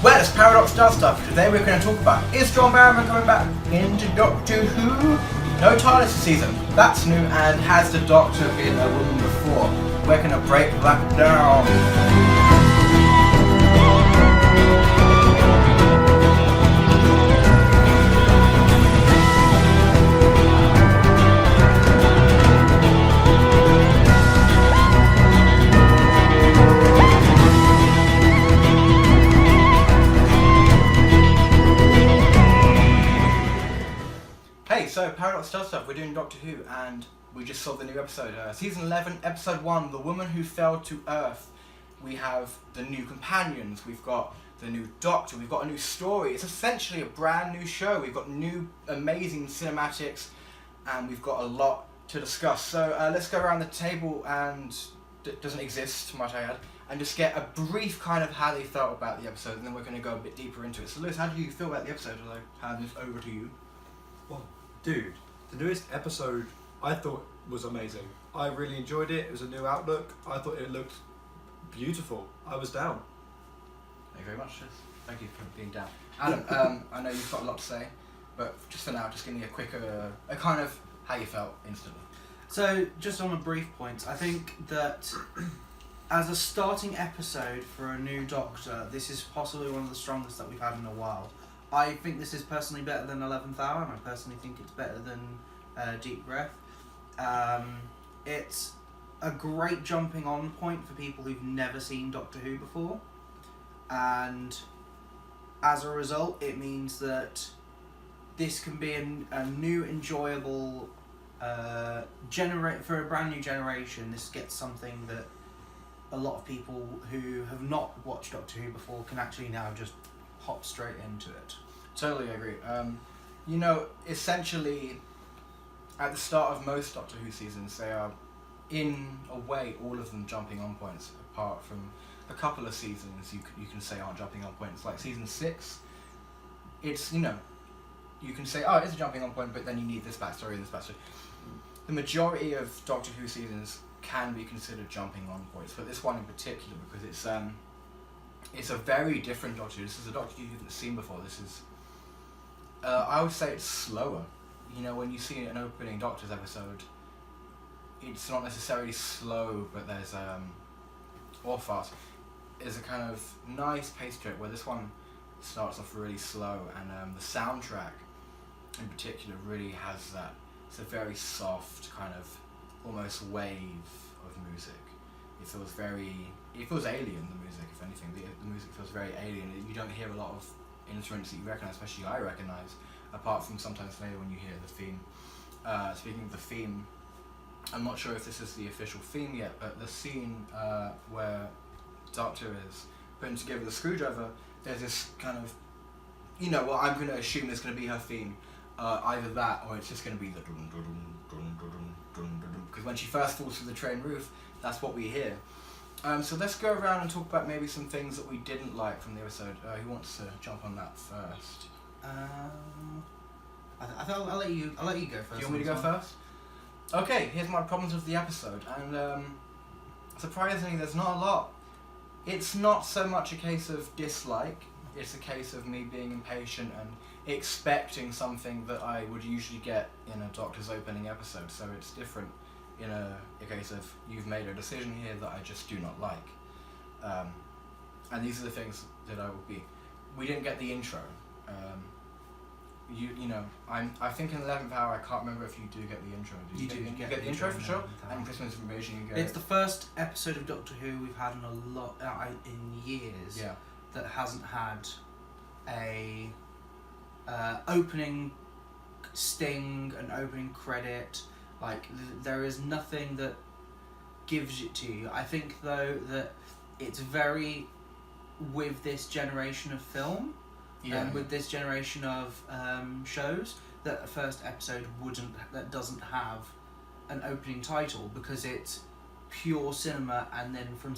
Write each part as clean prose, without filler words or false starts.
Well, it's ParadoxDoesStuff. Today we're going to talk about, is John Barrowman coming back into Doctor Who? No TARDIS this season, that's new, and has the Doctor been a woman before? We're going to break that down. So, ParadoxDoesStuff, we're doing Doctor Who, and we just saw the new episode. Season 11, Episode 1, The Woman Who Fell to Earth. We have the new companions, we've got the new Doctor, we've got a new story. It's essentially a brand new show. We've got new, amazing cinematics, and we've got a lot to discuss. So, let's go around the table, and it doesn't exist, might I add, and just get a brief kind of how they felt about the episode, and then we're going to go a bit deeper into it. So, Lewis, how do you feel about the episode? I'll hand this over to you. Well, dude, the newest episode I thought was amazing. I really enjoyed it. It was a new outlook. I thought it looked beautiful. I was down. Thank you very much. Thank you for being down. Adam, I know you've got a lot to say, but just for now, just give me a quick, a kind of how you felt instantly. So, just on a brief point, I think that as a starting episode for a new Doctor, this is possibly one of the strongest that we've had in a while. I think this is personally better than 11th Hour, and I personally think it's better than Deep Breath. It's a great jumping on point for people who've never seen Doctor Who before, and as a result it means that this can be a new enjoyable for a brand new generation. This gets something that a lot of people who have not watched Doctor Who before can actually now just hop straight into it. Totally agree. You know, essentially, at the start of most Doctor Who seasons, they are, in a way, all of them jumping on points, apart from a couple of seasons you can say aren't jumping on points. Like season 6, it's, you know, you can say, oh, it's a jumping on point, but then you need this backstory and this backstory. The majority of Doctor Who seasons can be considered jumping on points, but this one in particular, because it's a very different Doctor Who. This is a Doctor Who you haven't seen before. This is, I would say it's slower. You know, when you see an opening Doctor's episode, it's not necessarily slow, but there's, or fast. There's a kind of nice pace to it, where this one starts off really slow, and the soundtrack in particular really has that. It's a very soft, kind of almost wave of music. It feels alien, the music, if anything. The music feels very alien. You don't hear a lot of instruments that you recognise, especially I recognise, apart from sometimes later when you hear the theme. Speaking of the theme, I'm not sure if this is the official theme yet, but the scene where Doctor is putting together the screwdriver, there's this kind of, you know, well, I'm going to assume there's going to be her theme. Either that, or it's just going to be the dun dun dun dun dun dun dun, because when she first falls through the train roof, that's what we hear. So let's go around and talk about maybe some things that we didn't like from the episode. Who wants to jump on that first? I'll let you go first. Do you want me to go first? Okay, here's my problems with the episode, and surprisingly, there's not a lot. It's not so much a case of dislike. It's a case of me being impatient and expecting something that I would usually get in a Doctor's opening episode. So it's different in a case of, you've made a decision here that I just do not like. And these are the things that I will be. We didn't get the intro. You know, I think in 11th Hour, I can't remember if you do get the intro. You get the intro for sure, and Christmas Invasion you get. It's the first episode of Doctor Who we've had in a lot in years. Yeah. That hasn't had a opening sting, an opening credit. Like there is nothing that gives it to you. I think though that it's very, with this generation of film, and with this generation of shows, that the first episode doesn't have an opening title, because it's pure cinema, and then from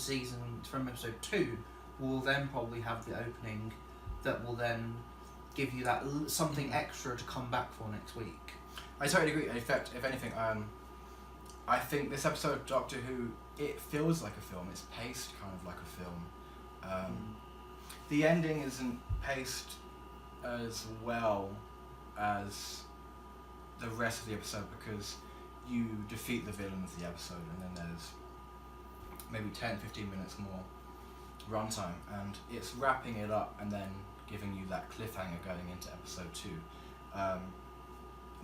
episode 2 we'll then probably have the opening that will then give you that something extra to come back for next week. I totally agree. In fact, if anything, I think this episode of Doctor Who, it feels like a film. It's paced kind of like a film. the ending isn't paced as well as the rest of the episode because you defeat the villain of the episode and then there's maybe 10-15 minutes more runtime and it's wrapping it up and then giving you that cliffhanger going into episode 2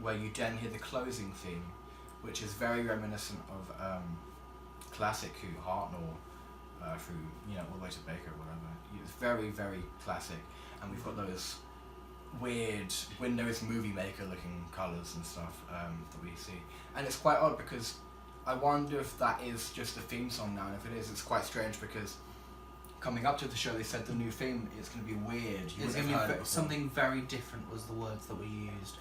where you then hear the closing theme which is very reminiscent of classic Who, Hartnell through all the way to Baker or whatever. It's very, very classic and we've got those weird Windows Movie Maker looking colours and stuff that we see, and it's quite odd because I wonder if that is just a theme song now, and if it is, it's quite strange because coming up to the show they said the new theme is going to be weird. It's going to be something very different was the words that were used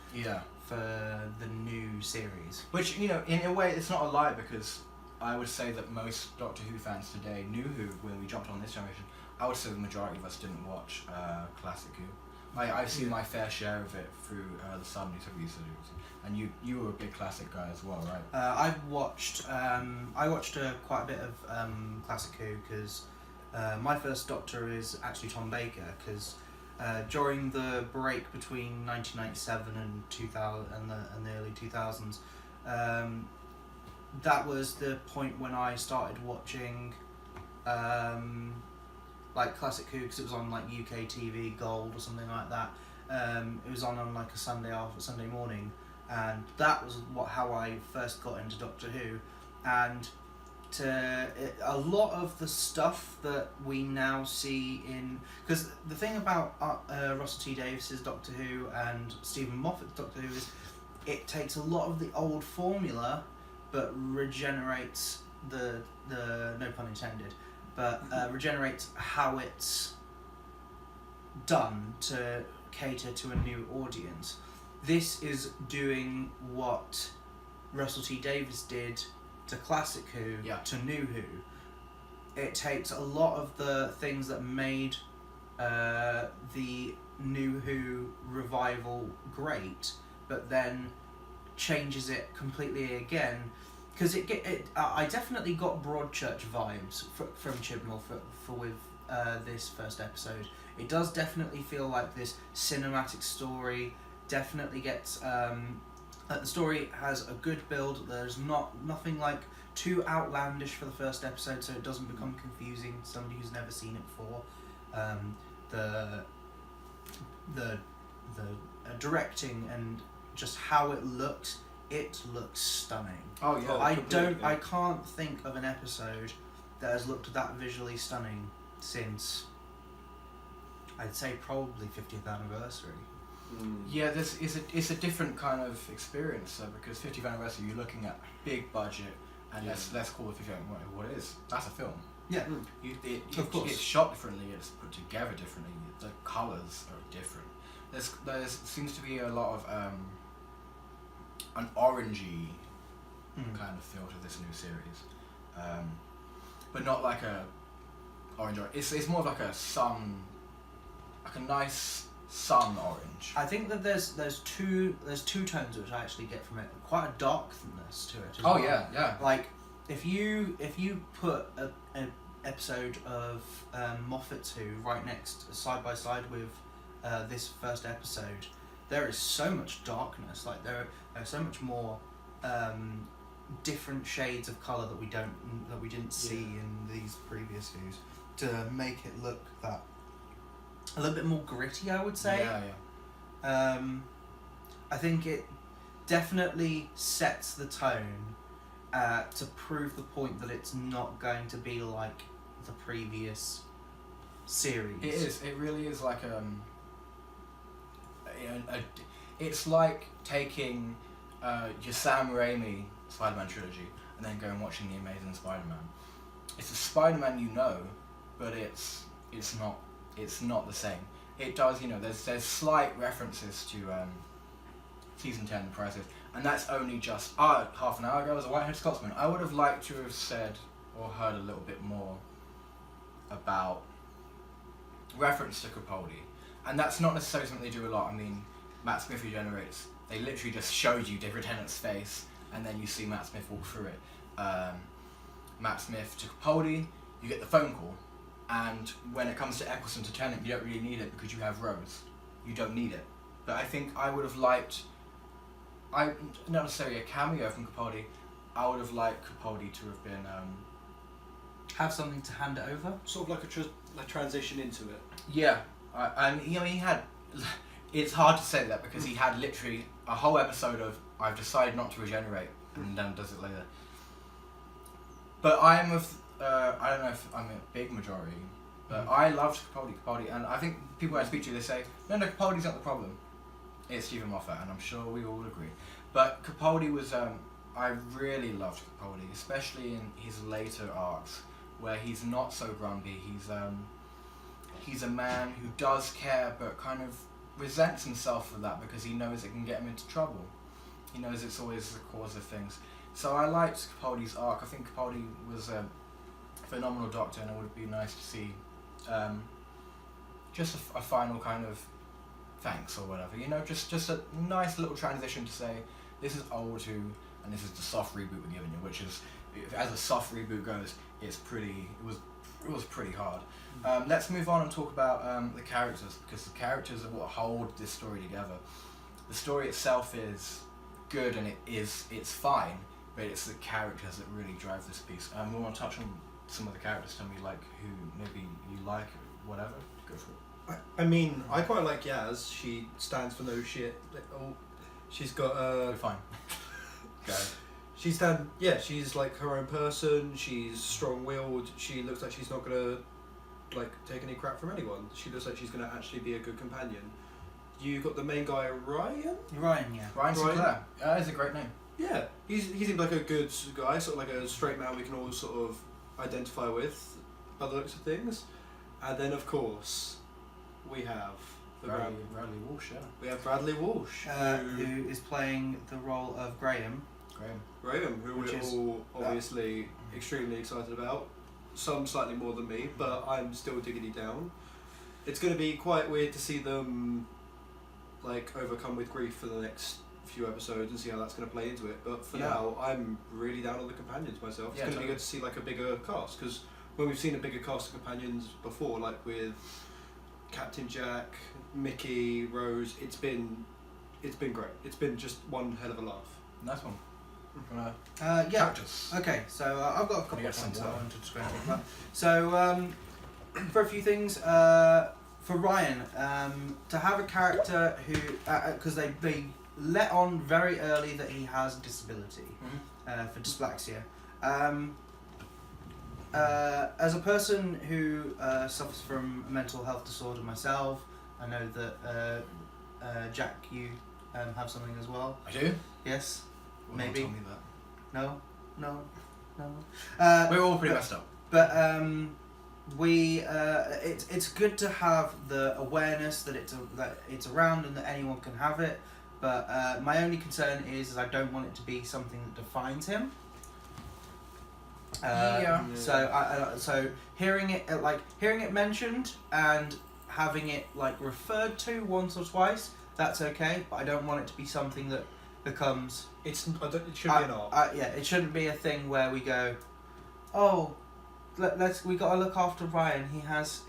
for the new series, which in a way it's not a lie because I would say that most Doctor Who fans today knew Who when we jumped on this generation. I would say the majority of us didn't watch classic Who. I've seen my fair share of it through the Sun series, and you were a big classic guy as well, right? I watched quite a bit of classic Who because my first Doctor is actually Tom Baker because during the break between 1997 and 2000 and the early 2000s, that was the point when I started watching like classic Who because it was on like UK TV Gold or something like that. It was on like a Sunday morning, and that was how I first got into Doctor Who. And a lot of the stuff that we now see in, because the thing about Russell T Davies's Doctor Who and Stephen Moffat's Doctor Who is it takes a lot of the old formula but regenerates the no pun intended, but regenerates how it's done to cater to a new audience. This is doing what Russell T Davies did to classic Who, to new Who. It takes a lot of the things that made the new Who revival great, but then changes it completely again. Because I definitely got Broadchurch vibes from Chibnall with this first episode. It does definitely feel like this cinematic story. Definitely gets the story has a good build. There's nothing like too outlandish for the first episode, so it doesn't become confusing to somebody who's never seen it before. The directing and just how it looks. It looks stunning. Oh yeah. I can't think of an episode that has looked that visually stunning since I'd say probably 50th anniversary. Yeah, it's a different kind of experience because 50th anniversary you're looking at big budget and let's call it 50th anniversary what it is. That's a film. Yeah. Of course. It's shot differently. It's put together differently. The colours are different. There seems to be a lot of an orangey kind of feel to this new series, but not like a orange. It's more of like a sun, like a nice sun orange. I think that there's two tones which I actually get from it. Quite a darkness to it. Oh well. Yeah. Like if you put an episode of Moffat's Who right next side by side with this first episode, there is so much darkness. Like there's so much more different shades of colour that we didn't see in these previous Who's to make it look that a little bit more gritty, I would say. Yeah. I think it definitely sets the tone to prove the point that it's not going to be like the previous series. It is. It really is like it's like taking your Sam Raimi Spider-Man trilogy and then going and watching The Amazing Spider-Man. It's a Spider-Man you know, but it's not the same. It does, there's slight references to season 10 The Process, and that's only just half an hour ago as a Whitehead Scotsman. I would have liked to have said or heard a little bit more about reference to Capaldi, and that's not necessarily something they do a lot. I mean, Matt Smith regenerates. They literally just showed you David Tennant's face, and then you see Matt Smith walk through it. Matt Smith to Capaldi, you get the phone call, and when it comes to Eccleston to Tennant, you don't really need it because you have Rose. You don't need it. But I think I would have liked, not necessarily a cameo from Capaldi, I would have liked Capaldi to have been... Have something to hand it over? Sort of like a transition into it. Yeah, he had... It's hard to say that because he had literally a whole episode of I've decided not to regenerate and then does it later. But I am of... I don't know if I'm a big majority, but I loved Capaldi, and I think people I speak to, they say, no, Capaldi's not the problem. It's Stephen Moffat, and I'm sure we all agree. But Capaldi was... I really loved Capaldi, especially in his later arcs, where he's not so grumpy. He's a man who does care, but kind of resents himself for that because he knows it can get him into trouble. He knows it's always the cause of things. So I liked Capaldi's arc. I think Capaldi was a phenomenal Doctor, and it would be nice to see just a final kind of thanks or whatever. Just a nice little transition to say this is old who, and this is the soft reboot we're giving you, which is, as a soft reboot goes, it was pretty hard. Let's move on and talk about the characters, because the characters are what hold this story together. The story itself is good and it's fine, but it's the characters that really drive this piece. We want to touch on some of the characters. Tell me who maybe you like or whatever. Go for it. I mean, I quite like Yaz. She stands for no shit. She's got You're fine. Go. She's like her own person. She's strong-willed. She looks like she's not gonna take any crap from anyone. She looks like she's gonna actually be a good companion. You got the main guy, Ryan. Ryan, yeah. Ryan Sinclair. That's a great name. Yeah, he seems like a good guy, sort of like a straight man we can all sort of identify with, by the looks of things. And then of course we have Bradley Walsh. Yeah. We have Bradley Walsh, who is playing the role of Graham. Graham, who Which we're is all obviously extremely excited about. Some slightly more than me, but I'm still diggity down. It's going to be quite weird to see them overcome with grief for the next few episodes and see how that's going to play into it. But for now, I'm really down on the companions myself. It's going to be good to see a bigger cast, because when we've seen a bigger cast of companions before, like with Captain Jack, Mickey, Rose, it's been great. It's been just one hell of a laugh. Nice one. Characters. Okay, so I've got a couple of points I wanted to talk about. So, for a few things, for Ryan, to have a character who, because they let on very early that he has a disability for dyspraxia. As a person who suffers from a mental health disorder myself, I know that Jack, you have something as well. I do? Yes. Well, Maybe. don't tell me that. No. We're all pretty messed up. But it's good to have the awareness that it's around and that anyone can have it. But my only concern is I don't want it to be something that defines him. So hearing it mentioned and having it referred to once or twice, that's okay. But I don't want it to be something that becomes. It shouldn't be an art. It shouldn't be a thing where we go, oh, we got to look after Ryan. He has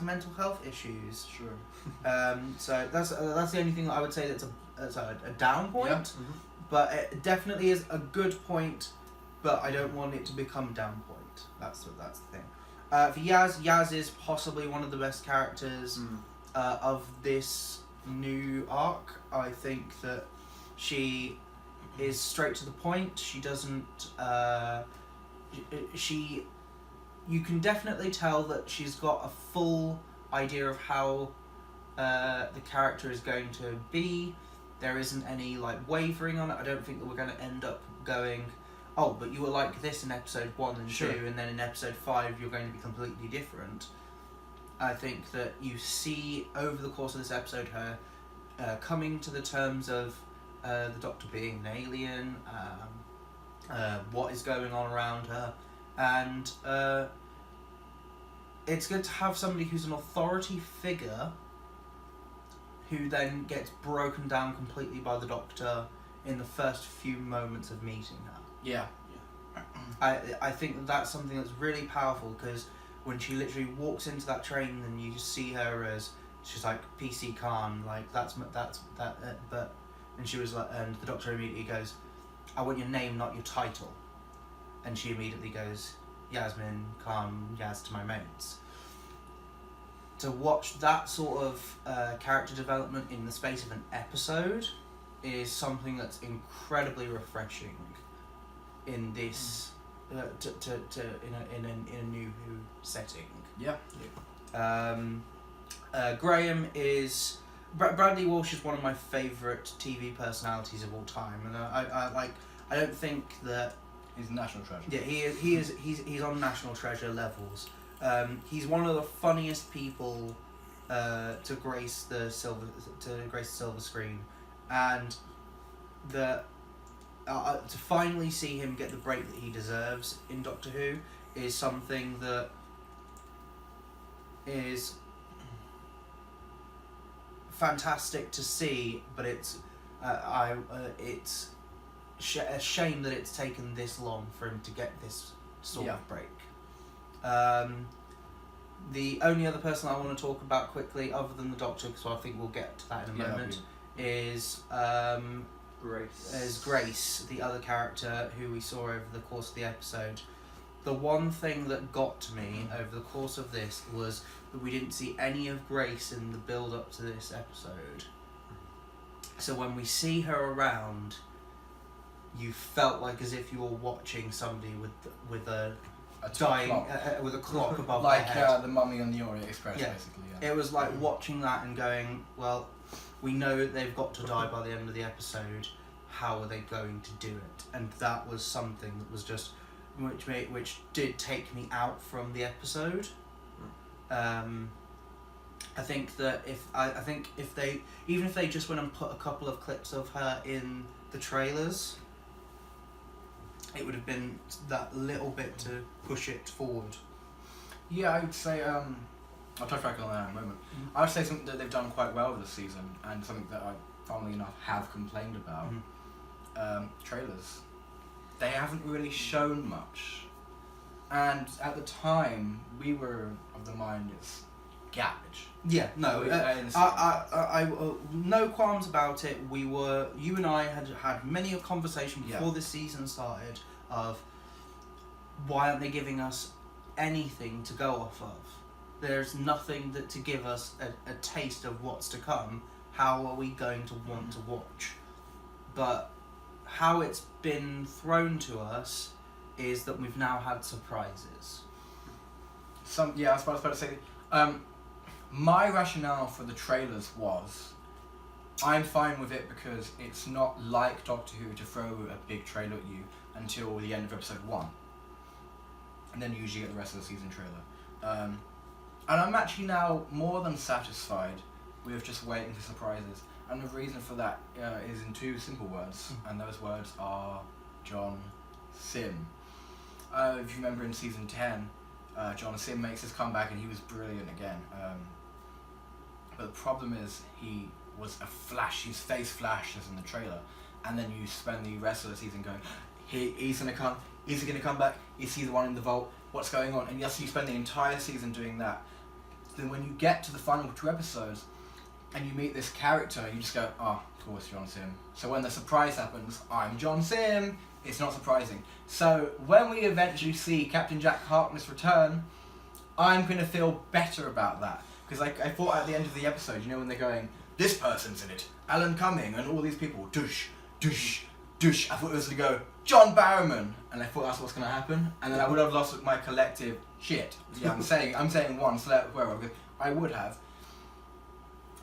mental health issues. Sure. So that's the only thing that I would say that's a down point. Yeah. Mm-hmm. But it definitely is a good point. But I don't want it to become a down point. That's the thing. For Yaz is possibly one of the best characters of this new arc. I think that she is straight to the point. She doesn't. You can definitely tell that she's got a full idea of how the character is going to be. There isn't any wavering on it. I don't think that we're going to end up going, oh, but you were like this in episode 1 and 2, and then in episode 5 you're going to be completely different. I think that you see over the course of this episode her coming to the terms of the Doctor being an alien, what is going on around her, and it's good to have somebody who's an authority figure who then gets broken down completely by the Doctor in the first few moments of meeting her. Yeah. I think that's something that's really powerful, because when she literally walks into that train and you see her as she's like PC Khan, like that's that, but and she was like, and the Doctor immediately goes, I want your name, not your title, and she immediately goes, Yasmin Khan, Yaz to my mates. To watch that sort of character development in the space of an episode is something that's incredibly refreshing in this in a new Who setting. Yeah. Graham is Bradley Walsh is one of my favourite TV personalities of all time, and I don't think that he's a national treasure. Yeah, he's on national treasure levels. He's one of the funniest people to grace the silver screen, and to finally see him get the break that he deserves in Doctor Who is something that is fantastic to see. But it's a shame that it's taken this long for him to get this sort of break. The only other person I want to talk about quickly, other than the Doctor, because I think we'll get to that in a moment, is Grace, the other character who we saw over the course of the episode. The one thing that got to me over the course of this was that we didn't see any of Grace in the build-up to this episode. So when we see her around, you felt like as if you were watching somebody with a dying clock. With a clock above like their head. the Mummy on the Orient Express, basically. Yeah. It was like watching that and going, well, we know they've got to die by the end of the episode. How are they going to do it? And that was something that was just which did take me out from the episode. I think that if they just went and put a couple of clips of her in the trailers, it would have been that little bit to push it forward. Yeah, I would say, I'll touch back on that in a moment. I would say something that they've done quite well this season, and something that I, funnily enough, have complained about. Trailers. They haven't really shown much. And at the time, we were of the mind it's garbage. Yeah, no, I no qualms about it. You and I had many a conversation before this season started of why aren't they giving us anything to go off of? There's nothing to give us a taste of what's to come. How are we going to want to watch? But how it's been thrown to us is that we've now had surprises. I was about to say, my rationale for the trailers was, I'm fine with it because it's not like Doctor Who to throw a big trailer at you until the end of episode 1. And then you usually get the rest of the season trailer. And I'm actually now more than satisfied with just waiting for surprises. And the reason for that is in two simple words, and those words are John Sim. If you remember in season 10, John Sim makes his comeback and he was brilliant again. But the problem is he was a flash, his face flashes in the trailer, and then you spend the rest of the season going, he's gonna come, is he gonna come back, is he the one in the vault, what's going on? And yes, you spend the entire season doing that. Then when you get to the final 2 episodes, and you meet this character, you just go, oh, of course, John Sim. So when the surprise happens, I'm John Sim, it's not surprising. So when we eventually see Captain Jack Harkness return, I'm going to feel better about that. Because I thought at the end of the episode, you know, when they're going, this person's in it, Alan Cumming, and all these people, douche, douche, douche. I thought it was going to go, John Barrowman, and I thought that's what's going to happen. And then I would have lost my collective shit. Yeah, I'm saying one, so I would have.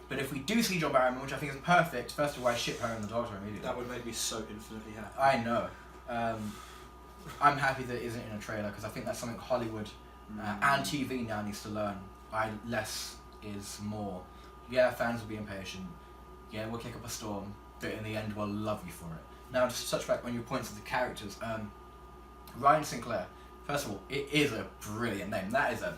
But if we do see John Barrowman, which I think is perfect, first of all, I ship her and the Doctor immediately. That would make me so infinitely happy. I know. I'm happy that it isn't in a trailer, because I think that's something Hollywood and TV now needs to learn. Less is more. Yeah, fans will be impatient. Yeah, we'll kick up a storm, but in the end, we'll love you for it. Now, just to touch back on your points of the characters, Ryan Sinclair, first of all, it is a brilliant name. That is a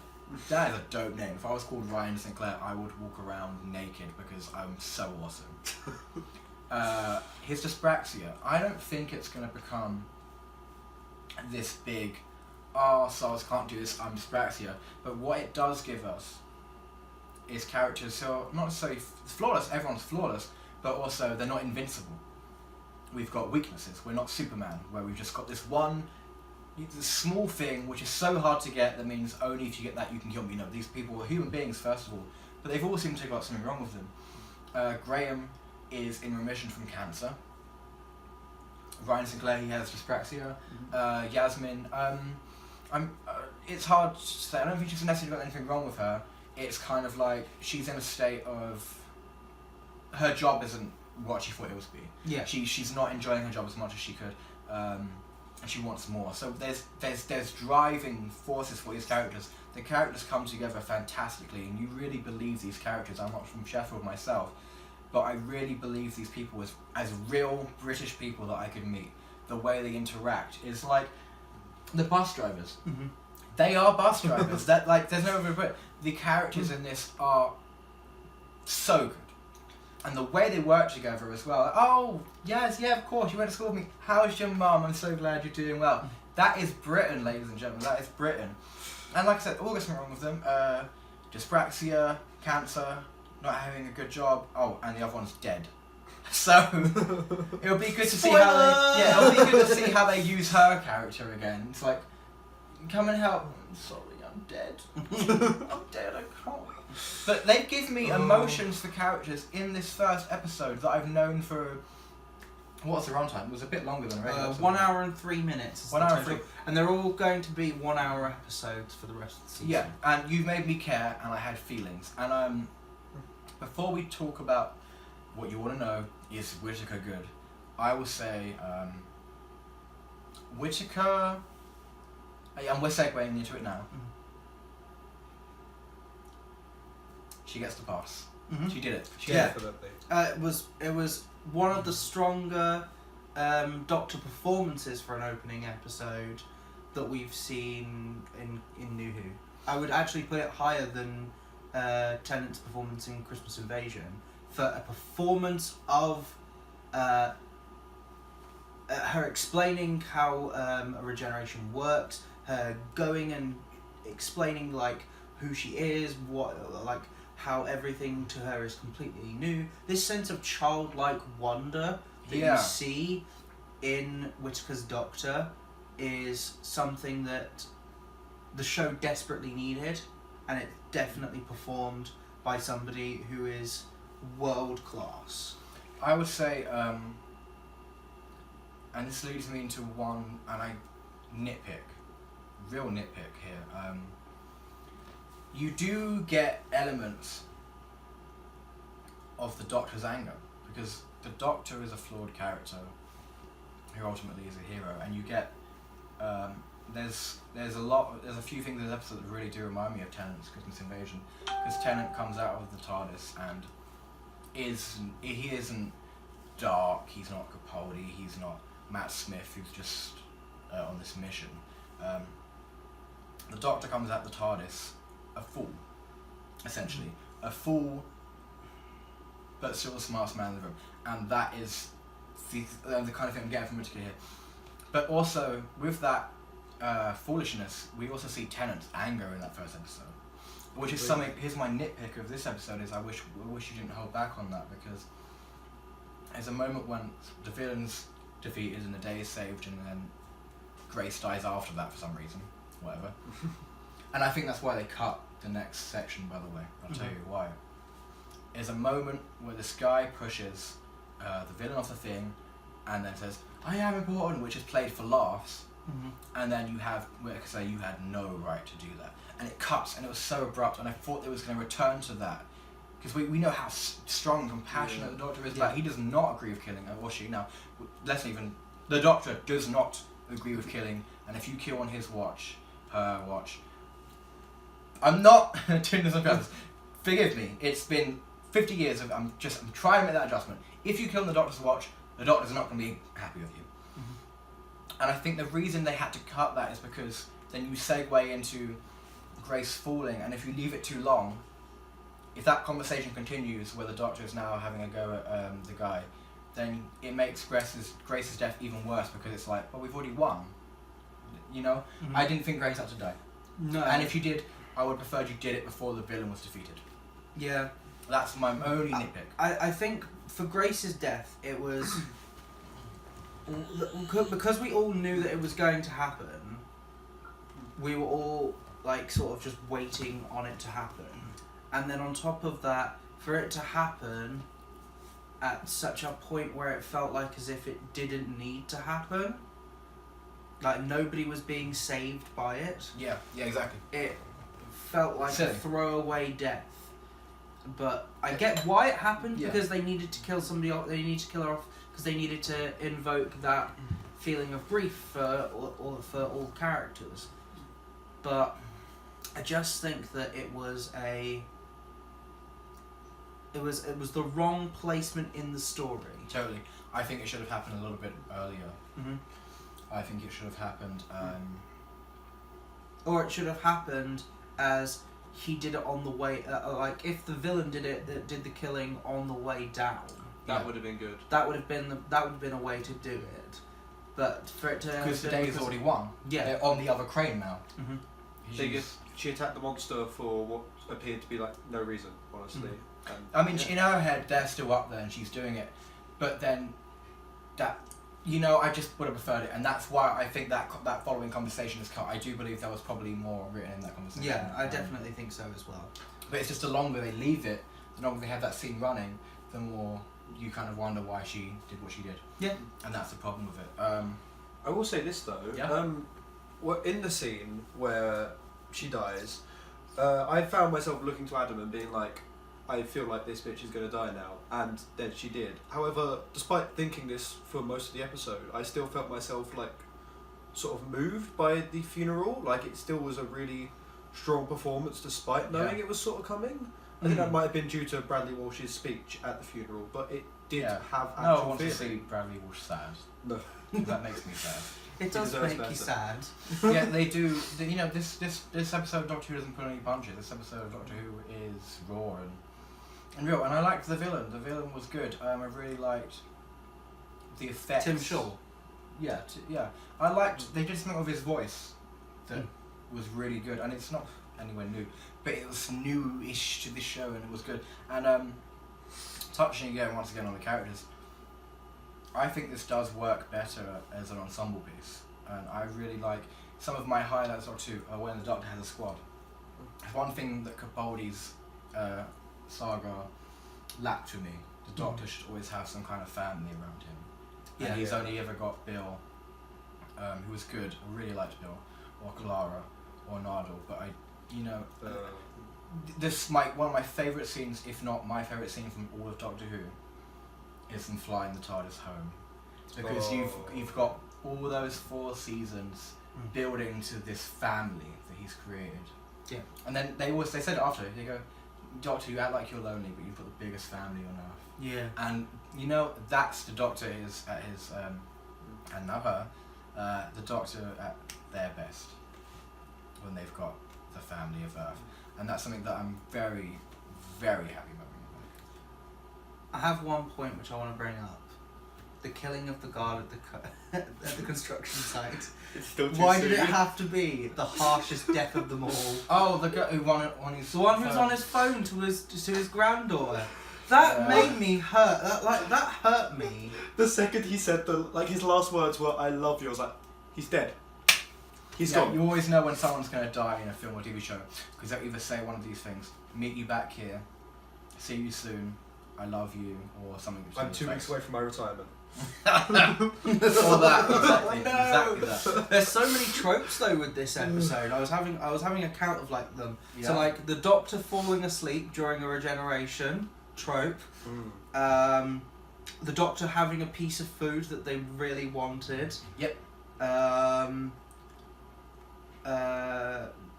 dope name. If I was called Ryan Sinclair, I would walk around naked because I'm so awesome. His dyspraxia, I don't think it's going to become this big, our souls can't do this, I'm dyspraxia. But what it does give us is characters who are not necessarily flawless, everyone's flawless, but also they're not invincible. We've got weaknesses. We're not Superman, where we've just got this small thing which is so hard to get that means only if you get that you can kill me. These people are human beings first of all, but they've all seemed to have got something wrong with them. Graham is in remission from cancer. Ryan Sinclair, he has dyspraxia. Yasmin, it's hard to say. I don't think she's necessarily got anything wrong with her. It's kind of like she's in a state of her job isn't what she thought it was to be. Yeah. She's not enjoying her job as much as she could, and she wants more. So there's driving forces for these characters. The characters come together fantastically, and you really believe these characters. I'm not from Sheffield myself, but I really believe these people as real British people that I could meet. The way they interact is like the bus drivers. Mm-hmm. They are bus drivers. That like there's no other way. The characters in this are so good. And the way they work together as well. Like, oh, yes, yeah, of course, you went to school with me. How's your mum? I'm so glad you're doing well. That is Britain, ladies and gentlemen. That is Britain. And like I said, all there's nothing wrong with them. Dyspraxia, cancer, not having a good job. Oh, and the other one's dead. So it'll be good to see it'll be good to see how they use her character again. It's like, come and help. I'm sorry, I'm dead. I'm dead, I can't. But they give me emotions for characters in this first episode that I've known for. What's the runtime? It was a bit longer than a regular episode. 1 hour and 3 minutes. Is 1 hour and 3. And they're all going to be 1 hour episodes for the rest of the season. Yeah, and you've made me care, and I had feelings. And before we talk about what you want to know, is Whittaker good? I will say Whittaker. And we're segueing into it now. Mm-hmm. She gets the pass. Mm-hmm. She did it. Definitely. It was one of the stronger Doctor performances for an opening episode that we've seen in New Who. I would actually put it higher than Tennant's performance in Christmas Invasion for a performance of her explaining how a regeneration works, her going and explaining like who she is, what like. How everything to her is completely new. This sense of childlike wonder that you see in Whittaker's Doctor is something that the show desperately needed, and it definitely performed by somebody who is world class. I would say, and this leads me into one, and I real nitpick here. You do get elements of the Doctor's anger, because the Doctor is a flawed character who ultimately is a hero, and you get there's a few things in this episode that really do remind me of Tennant's Christmas Invasion, because Tennant comes out of the TARDIS and he isn't dark, he's not Capaldi, he's not Matt Smith who's just on this mission. The Doctor comes out of the TARDIS a fool, essentially. A fool, but still the smartest man in the room. And that is the kind of thing I'm getting from Whittaker here. But also, with that foolishness, we also see Tennant's anger in that first episode. Which is something, here's my nitpick of this episode, is I wish you didn't hold back on that, because there's a moment when the villain's defeated and the day is saved, and then Grace dies after that for some reason. Whatever. And I think that's why they cut the next section, by the way. I'll tell you why. There's a moment where this guy pushes the villain off the thing and then says, I am important, which is played for laughs. Mm-hmm. And then you have Whittaker say, you had no right to do that. And it cuts, and it was so abrupt, and I thought they was going to return to that. Because we know how strong and compassionate the Doctor is, but he does not agree with killing her, or she. Now, the Doctor does not agree with killing, and if you kill on his watch, her watch, I'm not doing this on purpose. Forgive me. It's been 50 years of I'm trying to make that adjustment. If you kill on the Doctor's watch, the Doctor's not going to be happy with you. Mm-hmm. And I think the reason they had to cut that is because then you segue into Grace falling, and if you leave it too long, if that conversation continues where the Doctor is now having a go at the guy, then it makes Grace's death even worse, because it's like, well, we've already won. You know, I didn't think Grace had to die. No. And if you did, I would prefer you did it before the villain was defeated. Yeah. That's my only nitpick. I think for Grace's death, it was because we all knew that it was going to happen. We were all like sort of just waiting on it to happen, and then on top of that, for it to happen at such a point where it felt like as if it didn't need to happen. Like nobody was being saved by it. Yeah, exactly. It felt like Silly. a throwaway death. But I get why it happened, Yeah. because they needed to kill somebody off. They needed to kill her off because they needed to invoke that feeling of grief for all characters. But I just think that it was the wrong placement in the story. Totally. I think it should have happened a little bit earlier. Mm-hmm. I think it should have happened. Or it should have happened as he did it on the way. Like if the villain did the killing on the way down. That would have been good. That would have been a way to do it. But for it to Because the Dave's already won. Yeah. They're on the other crane now. Mm-hmm. She attacked the monster for what appeared to be like no reason, honestly. And, I mean, in her head, they're still up there and she's doing it. But then, I just would have preferred it. And that's why I think that following conversation is cut. I do believe there was probably more written in that conversation. Yeah, I definitely think so as well. But it's just the longer they leave it, the longer they have that scene running, the more you kind of wonder why she did what she did. Yeah. And that's the problem with it. I will say this though. Yeah. In the scene where she dies, I found myself looking to Adam and being like, I feel like this bitch is going to die now, and then she did. However, despite thinking this for most of the episode, I still felt myself like sort of moved by the funeral. Like it still was a really strong performance despite knowing it was sort of coming. I think that might have been due to Bradley Walsh's speech at the funeral, but it did have actual No, I want to feeling. see Bradley Walsh sad. No. That makes me sad. It does deserves make you better. sad. Yeah, they do. This episode of Doctor Who doesn't pull any punches. This episode of Doctor Who is raw and real. And I liked the villain. The villain was good. I really liked the effects. Tim Shaw. Yeah, I liked. They did something with his voice that was really good, and it's not anywhere new, but it was new-ish to this show, and it was good. And touching once again on the characters, I think this does work better as an ensemble piece, and I really like some of my highlights are too when the Doctor has a squad. One thing that Capaldi's saga lacked to me, the Doctor should always have some kind of family around him. Yeah, and he's only ever got Bill, who was good. I really liked Bill, or Clara, or Nardole. But one of my favourite scenes, if not my favourite scene from all of Doctor Who, is them flying the TARDIS home, because you've got all those 4 seasons building to this family that he's created. Yeah. And then they said it after. They go, Doctor, you act like you're lonely, but you've got the biggest family on Earth. Yeah. And that's the Doctor is at his and now her, the Doctor at their best when they've got the family of Earth, and that's something that I'm very, very happy about. I have one point which I want to bring up: the killing of the guard at the construction site. It's still too Why soon. did it have to be the harshest death of them all? Oh, the guy who won his The one who was on his phone to his granddaughter. That made me hurt. That hurt me. The second he said his last words were "I love you," I was like, he's dead. He's gone. You always know when someone's going to die in a film or TV show, because they'll either say one of these things: "Meet you back here," "See you soon," "I love you," or something. I'm 2 weeks away from my retirement. Or that, exactly, No. exactly that. There's so many tropes though with this episode. I was having a count of them. Yeah. So like the Doctor falling asleep during a regeneration trope. The Doctor having a piece of food that they really wanted. Yep.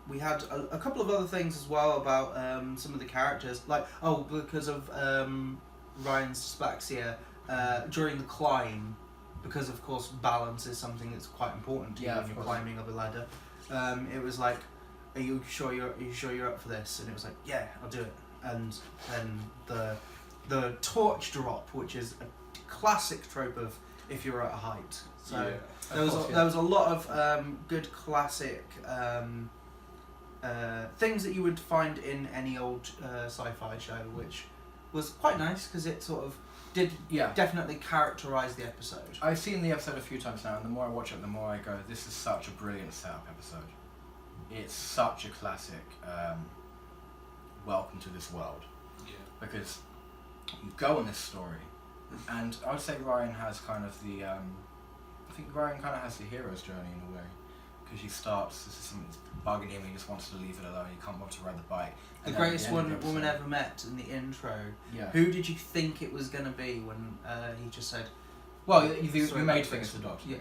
We had a couple of other things as well about some of the characters, like because of Ryan's dyspraxia during the climb, because of course balance is something that's quite important to you when you're climbing up a ladder. It was like, are you sure you're up for this? And it was like, yeah, I'll do it. And then the torch drop, which is a classic trope of if you're at a height. So Yeah. there was a lot of good classic things that you would find in any old sci-fi show, which was quite nice because it sort of did definitely characterise the episode. I've seen the episode a few times now, and the more I watch it, the more I go, this is such a brilliant setup episode. It's such a classic welcome to this world. Yeah. Because you go on this story, and I would say Ryan has kind of the, I think Ryan kind of has the hero's journey in a way. Because he starts, this is something that's bugging him, he just wants to leave it alone, he can't want to ride the bike. The greatest woman ever met in the intro. Yeah. Who did you think it was going to be when he just said... Well, you made think it's the Doctor. Yeah.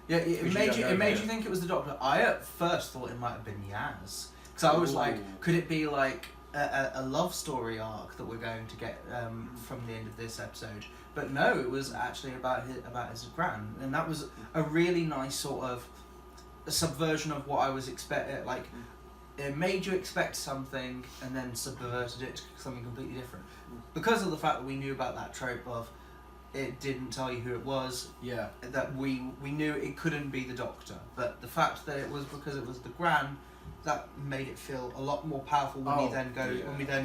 Yeah, it made you think it was the Doctor. I at first thought it might have been Yaz. Because I was like, could it be like a love story arc that we're going to get from the end of this episode? But no, it was actually about his gran. And that was a really nice sort of a subversion of what I was expecting. Like, it made you expect something and then subverted it to something completely different. Because of the fact that we knew about that trope of it didn't tell you who it was, that we knew it couldn't be the Doctor. But the fact that it was because it was the gran, that made it feel a lot more powerful when we then go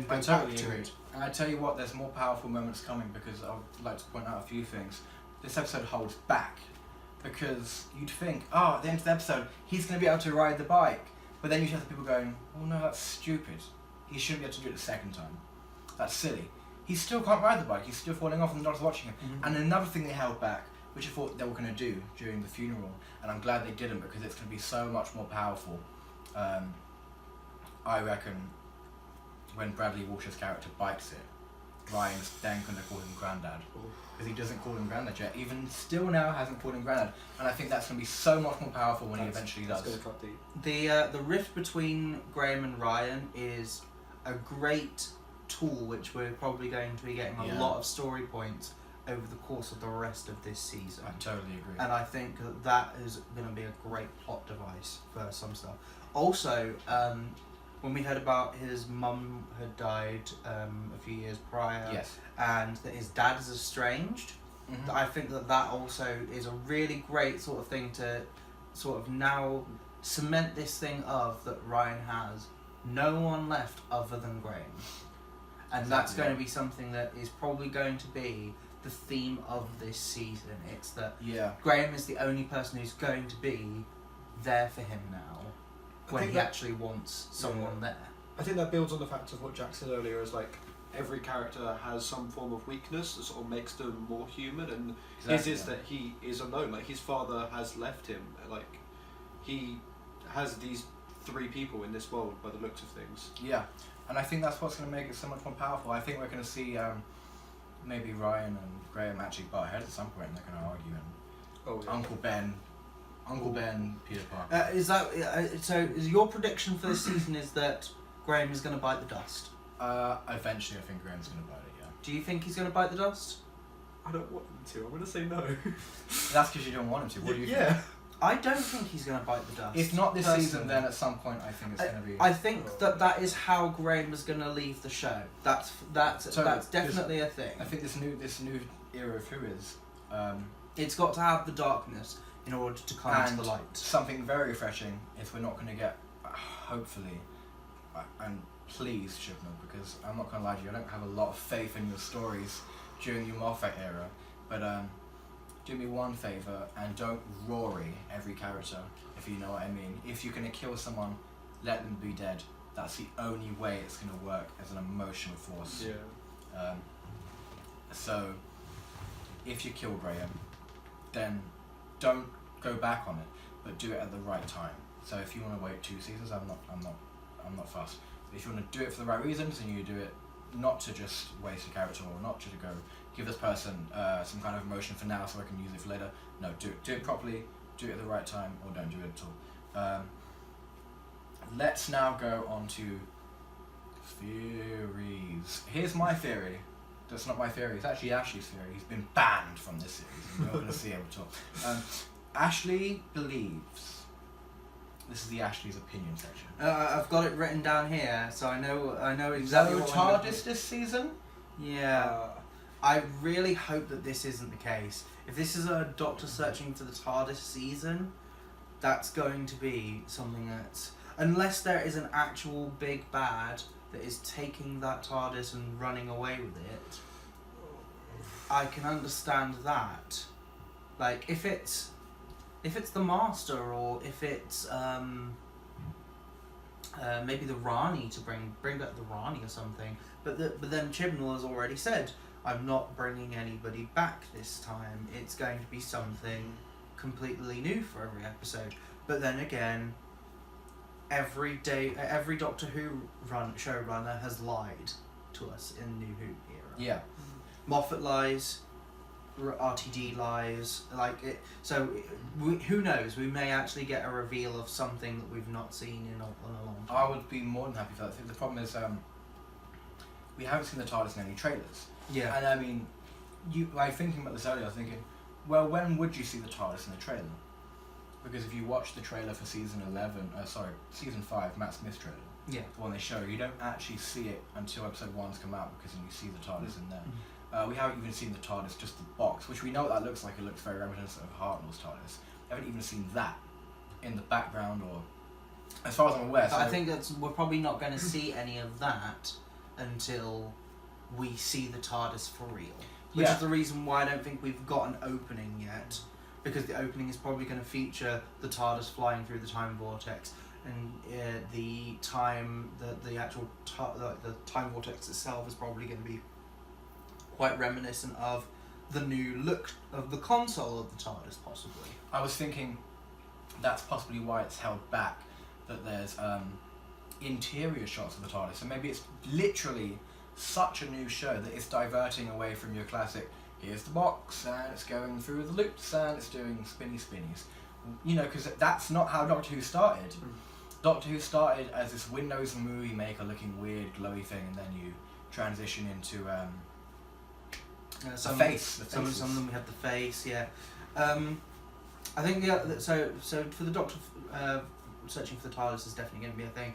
back to it. And I tell you what, there's more powerful moments coming, because I would like to point out a few things. This episode holds back, because you'd think, at the end of the episode, he's going to be able to ride the bike. But then you have the people going, oh no, that's stupid. He shouldn't be able to do it the second time. That's silly. He still can't ride the bike, he's still falling off and the Doctor's watching him. Mm-hmm. And another thing they held back, which I thought they were going to do during the funeral, and I'm glad they didn't, because it's going to be so much more powerful. I reckon when Bradley Walsh's character bikes it, Ryan's then going to call him Grandad. Because he doesn't call him Grandad yet. Even still now hasn't called him Grandad. And I think that's going to be so much more powerful when he eventually does. That's going to cut deep. The rift between Graham and Ryan is a great tool, which we're probably going to be getting a lot of story points over the course of the rest of this season. I totally agree. And I think that is going to be a great plot device for some stuff. Also, when we heard about his mum had died a few years prior, and that his dad is estranged, I think that also is a really great sort of thing to sort of now cement this thing of that Ryan has no one left other than Graham. And that's going to be something that is probably going to be the theme of this season. It's that Graham is the only person who's going to be there for him now when he actually wants someone there. I think that builds on the fact of what Jack said earlier, is like every character has some form of weakness that sort of makes them more human, and his is that he is alone. Like, his father has left him. Like, he has these 3 people in this world by the looks of things. Yeah, and I think that's what's going to make it so much more powerful. I think we're going to see maybe Ryan and Graham actually butt heads at some point, and they're going to argue. And Uncle Ben, Peter Parker. Is that so? Is your prediction for this season is that Graham is going to bite the dust? Eventually, I think Graham's going to bite it. Yeah. Do you think he's going to bite the dust? I don't want him to. I'm going to say no. That's because you don't want him to. What do you think? I don't think he's going to bite the dust. If not this season, then at some point I think it's going to be... I think that is how Graham is going to leave the show. That's definitely a thing. I think this new era of Who is... it's got to have the darkness in order to come to the light. Something very refreshing if we're not going to get, hopefully, and please, Shibnall, because I'm not going to lie to you, I don't have a lot of faith in your stories during your Moffat era, but do me one favour and don't Rory every character, if you know what I mean. If you're going to kill someone, let them be dead. That's the only way it's going to work as an emotional force. Yeah. So, if you kill Graham, then don't go back on it, but do it at the right time. So if you want to wait 2 seasons, I'm not fussed. But if you want to do it for the right reasons, and you do it not to just waste a character, or not to go give this person some kind of emotion for now so I can use it for later. No, do it properly, do it at the right time, or don't do it at all. Let's now go on to theories. Here's my theory. That's not my theory, it's actually Ashley's theory. He's been banned from this series. We're not going to see him at all. Ashley believes... This is the Ashley's opinion section. I've got it written down here, so I know exactly no what TARDIS this season? Yeah. I really hope that this isn't the case. If this is a Doctor searching for the TARDIS season, that's going to be something that's... Unless there is an actual big bad that is taking that TARDIS and running away with it, I can understand that. Like, if it's the Master, or if it's maybe the Rani, to bring back the Rani or something. But then Chibnall has already said, I'm not bringing anybody back this time. It's going to be something completely new for every episode. But then again, every Doctor Who showrunner has lied to us in New Who era. Yeah. Moffat lies, RTD lies, like it. So who knows? We may actually get a reveal of something that we've not seen in a long time. I would be more than happy for that. The problem is, we haven't seen the TARDIS in any trailers. Yeah. And I mean, thinking about this earlier, I was thinking, well, when would you see the TARDIS in a trailer? Because if you watch the trailer for season 5, Matt Smith's trailer, Yeah. the one they show, you don't actually see it until episode 1's come out, because then you see the TARDIS in there. Mm-hmm. We haven't even seen the TARDIS, just the box, which we know what that looks like. It looks very reminiscent of Hartnell's TARDIS. We haven't even seen that in the background, or as far as I'm aware. But I think we're probably not going to see any of that until we see the TARDIS for real. Which is the reason why I don't think we've got an opening yet. Because the opening is probably going to feature the TARDIS flying through the time vortex, and the time, the actual the time vortex itself is probably going to be quite reminiscent of the new look of the console of the TARDIS, possibly. I was thinking that's possibly why it's held back, that there's interior shots of the TARDIS, so maybe it's literally such a new show that it's diverting away from your classic, here's the box, and it's going through the loops, and it's doing spinnies. You know, because that's not how Doctor Who started. Doctor Who started as this Windows movie maker looking weird, glowy thing, and then you transition into the face. Some of them we have the face, yeah. I think so for the Doctor searching for the TARDIS is definitely going to be a thing.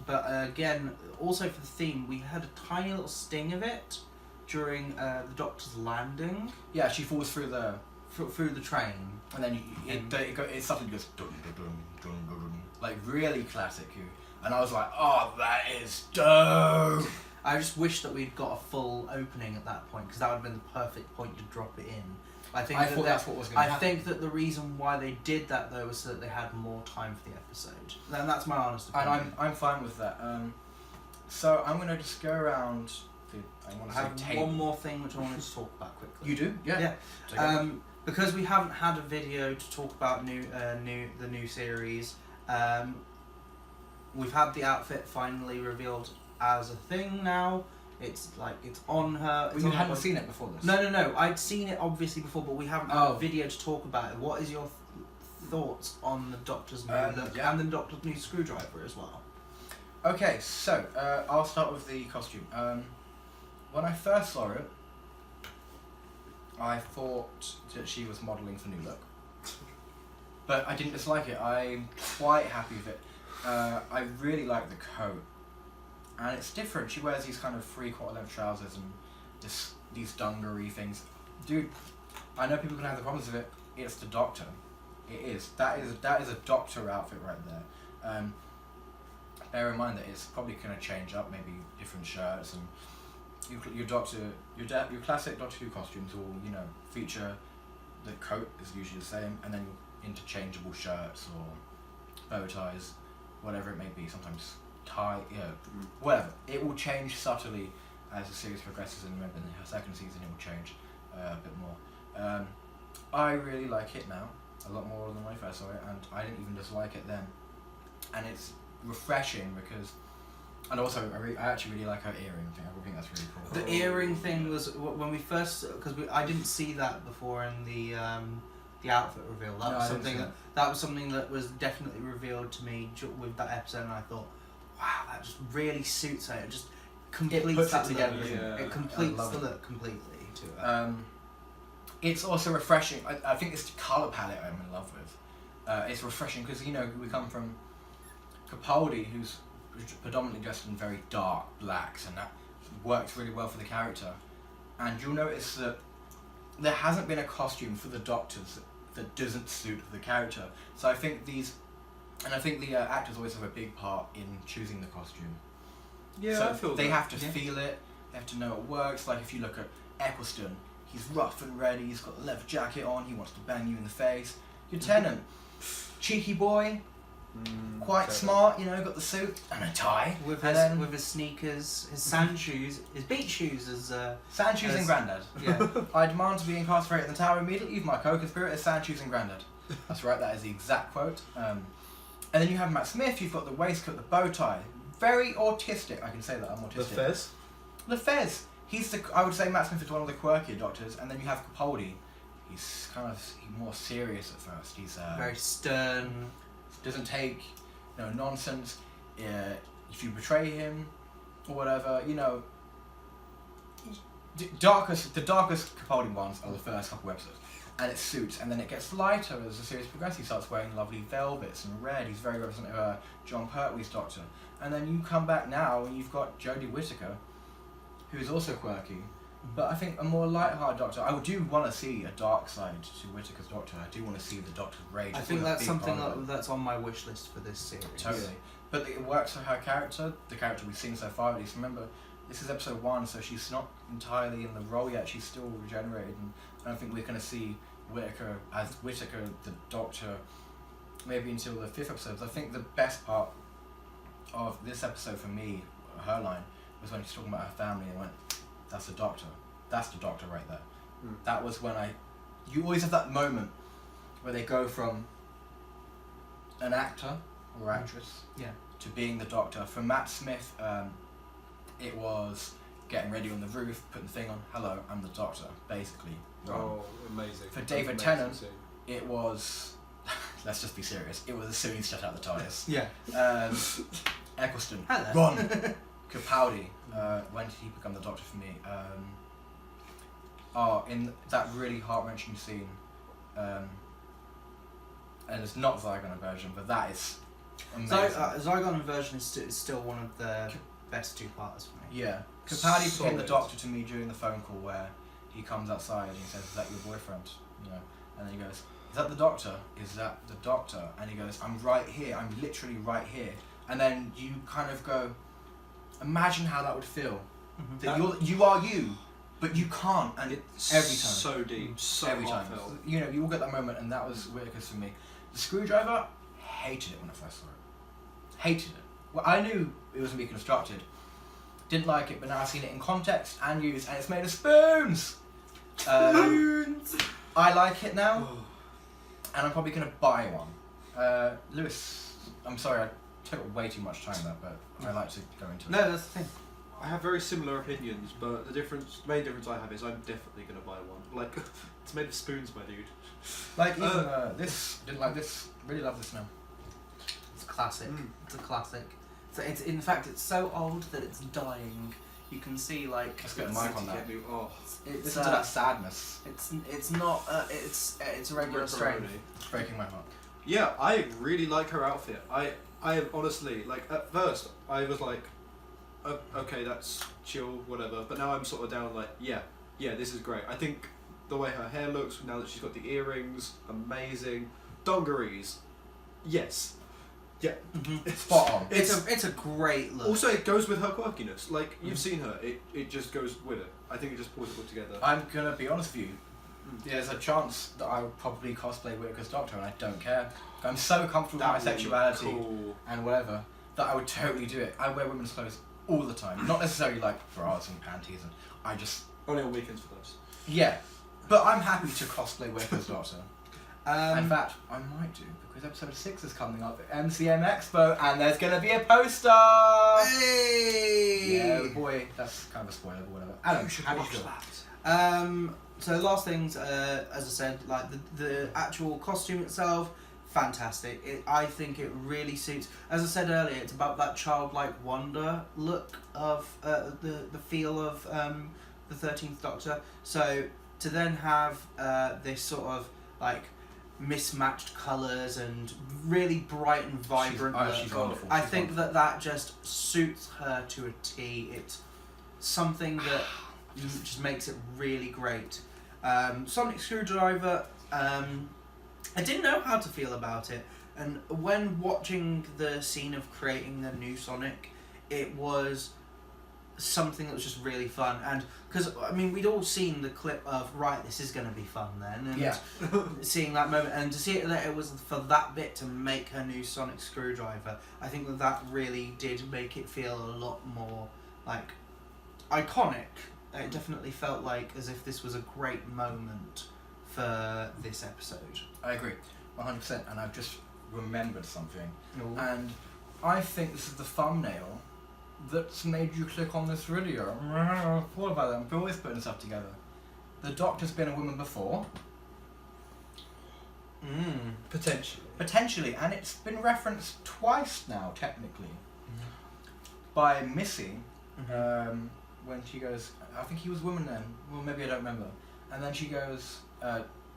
But again, also for the theme, we had a tiny little sting of it during the Doctor's landing. Yeah, she falls through the train, and then it suddenly goes dun, dun, dun, dun, dun, dun, like really classic Who, and I was like, oh, that is dope. I just wish that we'd got a full opening at that point, because that would have been the perfect point to drop it in. I thought that's what was going to happen. I think that the reason why they did that, though, was so that they had more time for the episode. And that's my honest opinion. And I'm fine with that. So I'm going to just go around. I have one more thing which I wanted to talk about quickly. You do? Yeah. Because we haven't had a video to talk about the new series. We've had the outfit finally revealed as a thing now. It's on her. Well, you hadn't seen it before this? No. I'd seen it obviously before, but we haven't had a video to talk about it. What is your thoughts on the Doctor's new look and the Doctor's new screwdriver as well? Okay, so I'll start with the costume. When I first saw it, I thought that she was modelling for New Look. But I didn't dislike it. I'm quite happy with it. I really like the coat. And it's different. She wears these kind of 3/4 length trousers and these dungaree things. Dude, I know people can have the problems with it. It's the Doctor. It is. That is a Doctor outfit right there. Bear in mind that it's probably going to change up, maybe different shirts, and your classic Doctor Who costumes will, feature the coat is usually the same, and then interchangeable shirts or bow ties, whatever it may be. Sometimes tie, whatever. It will change subtly as the series progresses, and remember in the second season it will change a bit more. I really like it now, a lot more than when I first saw it, and I didn't even dislike it then. And it's refreshing because, and also I actually really like her earring thing. I think that's really cool. The earring thing was when we first, because I didn't see that before in the outfit reveal. That was something that was definitely revealed to me with that episode, and I thought, wow, that just really suits her. It just completes that together. It completes the look completely to it. It's also refreshing. I think it's the colour palette I'm in love with. It's refreshing because we come from Capaldi, who's predominantly dressed in very dark blacks, and that works really well for the character. and you'll notice that there hasn't been a costume for the Doctors that doesn't suit the character. So I think the actors always have a big part in choosing the costume. Yeah, so I feel they that. have to feel it. They have to know it works. Like if you look at Eccleston, he's rough and ready. He's got a leather jacket on. He wants to bang you in the face. Your Tennant, cheeky boy, quite smart. You know, got the suit and a tie with his sneakers, his sand shoes, his beach shoes as sand shoes and Grandad. Yeah. I demand to be incarcerated in the tower immediately. If my co-conspirator is sand shoes and Grandad. That's right. That is the exact quote. And then you have Matt Smith. You've got the waistcoat, the bow tie. Very autistic. I can say that I'm autistic. The Fez? The Fez. I would say Matt Smith is one of the quirkier Doctors, and then you have Capaldi. He's he's more serious at first. He's very stern. Doesn't take no nonsense. If you betray him or whatever, you know. The darkest Capaldi ones are the first couple episodes, and it suits, and then it gets lighter as the series progresses. He starts wearing lovely velvets and red. He's very representative of John Pertwee's Doctor. And then you come back now and you've got Jodie Whittaker, who's also quirky, but I think a more light-hearted Doctor. I do want to see a dark side to Whittaker's Doctor. I do want to see the Doctor's rage. I think that's something that's on my wish list for this series. Totally. Yeah. But it works for her character, the character we've seen so far at least. Remember, this is episode 1, so she's not entirely in the role yet. She's still regenerated, and I don't think we're going to see Whittaker as Whittaker, the Doctor, maybe until the 5th episode. I think the best part of this episode for me, her line, was when she's talking about her family and went, that's the Doctor. That's the Doctor right there. That was when you always have that moment where they go from an actor or actress to being the Doctor. For Matt Smith, it was getting ready on the roof, putting the thing on, hello, I'm the Doctor, basically. Oh, amazing. For David Tennant, it was, let's just be serious, it was as soon as he stepped out the TARDIS. Yeah. Eccleston, hello. Ron, Capaldi, when did he become the Doctor for me? In that really heart-wrenching scene, and it's not Zygon version, but that is amazing. Zygon version is still one of the best two-parters for me. Yeah. Capaldi became the Doctor to me during the phone call where he comes outside and he says, is that your boyfriend? You know, and then he goes, is that the Doctor? Is that the Doctor? And he goes, I'm right here, I'm literally right here. And then you kind of go, imagine how that would feel. That you are you, but you can't, and it's every time. So deep, so every time. You know, you will get that moment, and that was Whittaker's for me. The Screwdriver, hated it when I first saw it. Hated it. Well, I knew it was going to be constructed. Didn't like it, but now I've seen it in context and used, and it's made of spoons! Spoons! I like it now, and I'm probably going to buy one. Lewis, I'm sorry, I took way too much time there, but I like to go into it. No, that's the thing. I have very similar opinions, but the main difference I have is I'm definitely going to buy one. Like, it's made of spoons, my dude. Like, even this, didn't like this, really love this now. It's a classic. It's a classic. So it's, in fact, it's so old that it's dying. You can see, like... Let's get a mic on that. Listen to that sadness. It's not... it's a regular strain. It's breaking my heart. Yeah, I really like her outfit. I honestly, like, at first, I was like, okay, that's chill, whatever. But now I'm sort of down, like, yeah, this is great. I think the way her hair looks, now that she's got the earrings, amazing. Dungarees, yes. Yeah. Spot on. It's a great look. Also, it goes with her quirkiness. Like, you've seen her, it just goes with it. I think it just pulls it all together. I'm going to be honest with you. There's a chance that I would probably cosplay Whittaker's Doctor, and I don't care. I'm so comfortable with my sexuality and whatever that I would totally do it. I wear women's clothes all the time. Not necessarily like bras and panties, and I just... Only on weekends for those. Yeah. But I'm happy to cosplay Whittaker's Doctor. In fact, I might do, because episode 6 is coming up at MCM Expo, and there's going to be a poster! Hey! Yeah, boy, that's kind of a spoiler, but whatever. Adam, how do you feel? That. So last things, as I said, like the actual costume itself, fantastic. I think it really suits. As I said earlier, it's about that childlike wonder look of the feel of the 13th Doctor. So to then have this sort of like mismatched colours and really bright and vibrant she's wonderful. I think that just suits her to a T. It's something that just makes it really great. Sonic Screwdriver, I didn't know how to feel about it, and when watching the scene of creating the new Sonic, it was something that was just really fun. And because I mean, we'd all seen the clip of right, this is going to be fun then, and seeing that moment, and to see it that it was for that bit to make her new Sonic Screwdriver, I think that really did make it feel a lot more like iconic. It definitely felt like as if this was a great moment for this episode. I agree, 100%. And I've just remembered something, Ooh. and I think this is the thumbnail that's made you click on this video. What about them? We're always putting stuff together. The Doctor's been a woman before. Potentially, and it's been referenced twice now, technically, by Missy. When she goes, I think he was a woman then. Well, maybe I don't remember. And then she goes,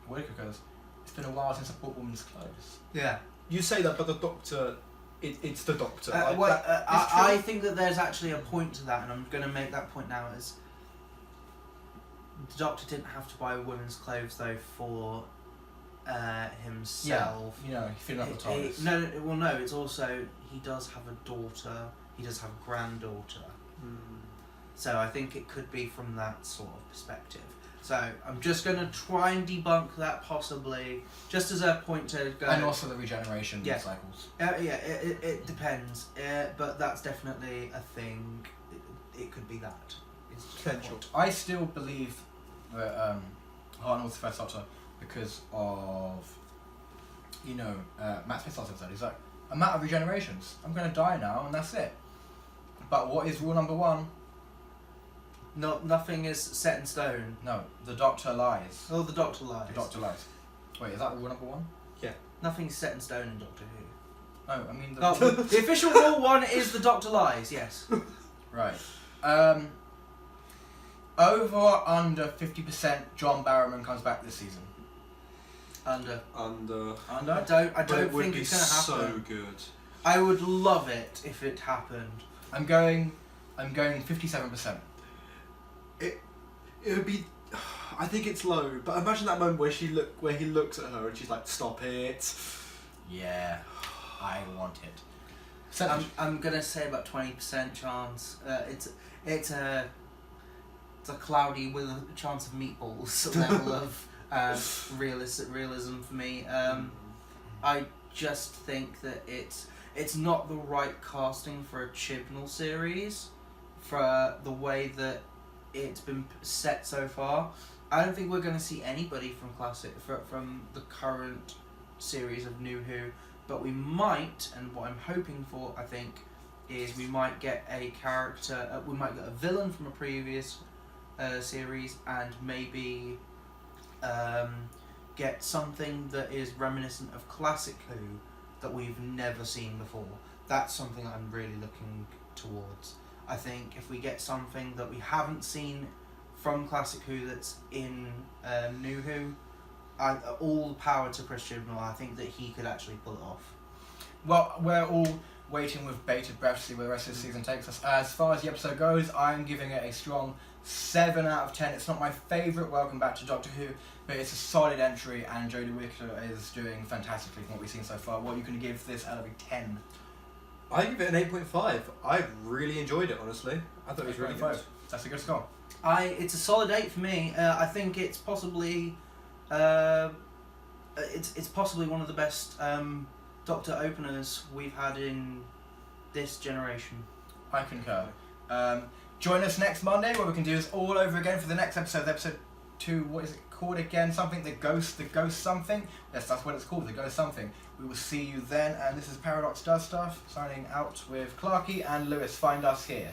Whittaker goes, it's been a while since I bought women's clothes. Yeah. You say that, but the Doctor, it's the Doctor. I think that there's actually a point to that, and I'm going to make that point now. Is the Doctor didn't have to buy women's clothes though for himself. Yeah, you know, he's filling up the TARDIS. No. It's also he does have a daughter. He does have a granddaughter. So I think it could be from that sort of perspective. So I'm just going to try and debunk that possibly, just as a point to go. And also the regeneration cycles. It depends, but that's definitely a thing. It could be that. It's potential. I still believe that Hartnell was the first Doctor because of, Matt Smith also said, he's like, I'm out of regenerations. I'm going to die now and that's it. But what is rule number 1? Nothing is set in stone. No, the Doctor lies. Oh, the Doctor lies. The Doctor lies. Wait, is that rule number 1? Yeah. Nothing's set in stone in Doctor Who. No, I mean... The official rule 1 is the Doctor lies, yes. Right. Over or under 50% John Barrowman comes back this season? Under. Under? I don't think it's going to happen. So good. I would love it if it happened. I'm going 57%. It would be. I think it's low, but imagine that moment where he looks at her and she's like, "Stop it." Yeah, I want it. So I'm gonna say about 20% chance. It's a cloudy with a chance of meatballs level of realism for me. I just think that it's not the right casting for a Chibnall series, for the way that it's been set so far. I don't think we're going to see anybody from the current series of New Who, but we might, and what I'm hoping for, I think, is we might get a character, we might get a villain from a previous series, and maybe get something that is reminiscent of Classic Who that we've never seen before. That's something I'm really looking towards. I think if we get something that we haven't seen from Classic Who that's in New Who, all the power to Chris Chibnall. I think that he could actually pull it off. Well, we're all waiting with bated breath to see where the rest of the season takes us. As far as the episode goes, I'm giving it a strong 7 out of 10. It's not my favourite Welcome Back to Doctor Who, but it's a solid entry, and Jodie Whittaker is doing fantastically from what we've seen so far. What are you going to give this out of a 10? I give it an 8.5. I really enjoyed it, honestly. I thought it was really good. That's a good score. It's a solid 8 for me. I think it's possibly it's possibly one of the best Doctor openers we've had in this generation. I concur. Join us next Monday where we can do this all over again for the next episode, episode 2. What is it called again? Something, the ghost something? Yes, that's what it's called, the ghost something. We will see you then, and this is Paradox Does Stuff, signing out with Clarky and Lewis. Find us here.